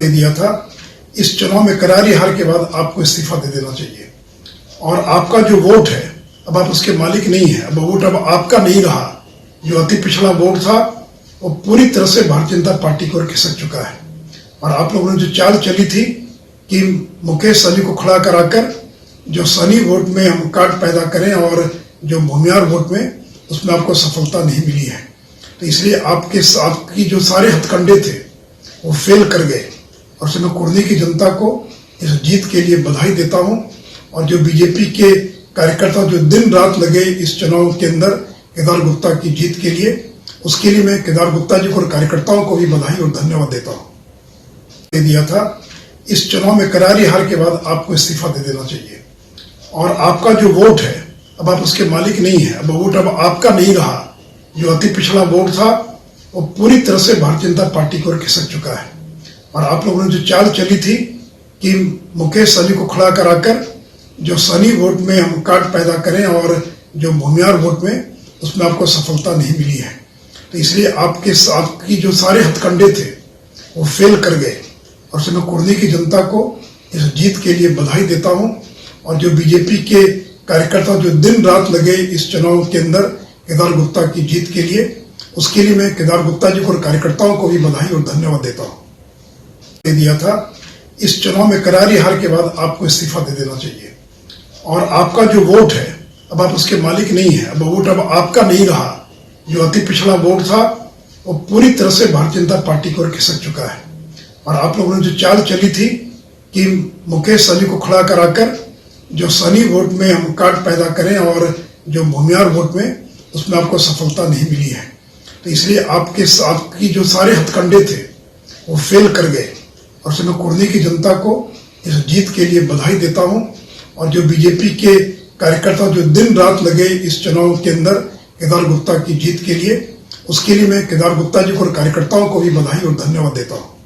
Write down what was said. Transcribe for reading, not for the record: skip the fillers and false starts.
दिया था। इस चुनाव में करारी हार के बाद आपको इस्तीफा दे देना चाहिए और आपका जो वोट है अब आप उसके मालिक नहीं है। अब वोट अब आपका नहीं रहा। जो अति पिछड़ा वोट था वो पूरी तरह से भारतीय जनता पार्टी की ओर खिसक चुका है और आप लोगों ने जो चाल चली थी कि मुकेश सहनी को खड़ा कराकर जो सहनी वोट में हम काट पैदा करें और जो भूमियार वोट में उसमें आपको सफलता नहीं मिली है। तो इसलिए आपकी जो सारे हथकंडे थे वो फेल कर गए और उसमें कुर्दी की जनता को इस जीत के लिए बधाई देता हूं। और जो बीजेपी के कार्यकर्ता जो दिन रात लगे इस चुनाव के अंदर केदार गुप्ता की जीत के लिए, उसके लिए मैं केदार गुप्ता जी को और कार्यकर्ताओं को भी बधाई और धन्यवाद देता हूं। दे दिया था। इस चुनाव में करारी हार के बाद आपको इस्तीफा दे देना चाहिए और आपका जो वोट है अब आप उसके मालिक नहीं है। अब वोट अब आपका नहीं रहा। जो अति पिछड़ा वोट था वो पूरी तरह से भारतीय जनता पार्टी की ओर खिसक चुका है और आप लोगों ने जो चाल चली थी कि मुकेश सहनी को खड़ा कराकर जो सहनी वोट में हम काट पैदा करें और जो भूमियार वोट में उसमें आपको सफलता नहीं मिली है। तो इसलिए आपकी जो सारे हथकंडे थे वो फेल कर गए और उसमें कुर्दी की जनता को इस जीत के लिए बधाई देता हूं। और जो बीजेपी के कार्यकर्ता जो दिन रात लगे इस चुनाव के अंदर केदार गुप्ता की जीत के लिए, उसके लिए मैं केदार गुप्ता जी को और कार्यकर्ताओं को भी बधाई और धन्यवाद देता हूं। दे दिया था। इस चुनाव में करारी हार के बाद आपको इस्तीफा दे देना चाहिए और आपका जो वोट है अब आप उसके मालिक नहीं है। अब वोट अब आपका नहीं रहा। जो अति पिछड़ा वोट था वो पूरी तरह से भारतीय जनता पार्टी की ओर खिसक चुका है और आप लोगों ने जो चाल चली थी कि मुकेश सहनी को खड़ा कराकर जो सहनी वोट में हम काट पैदा करें और जो भूमियार वोट में उसमें आपको सफलता नहीं मिली है। तो इसलिए आपकी जो सारे हथकंडे थे वो फेल कर गए और उसमें कुर्दी की जनता को इस जीत के लिए बधाई देता हूं। और जो बीजेपी के कार्यकर्ता जो दिन रात लगे इस चुनाव के अंदर केदार गुप्ता की जीत के लिए, उसके लिए मैं केदार गुप्ता जी को और कार्यकर्ताओं को भी बधाई और धन्यवाद देता हूं।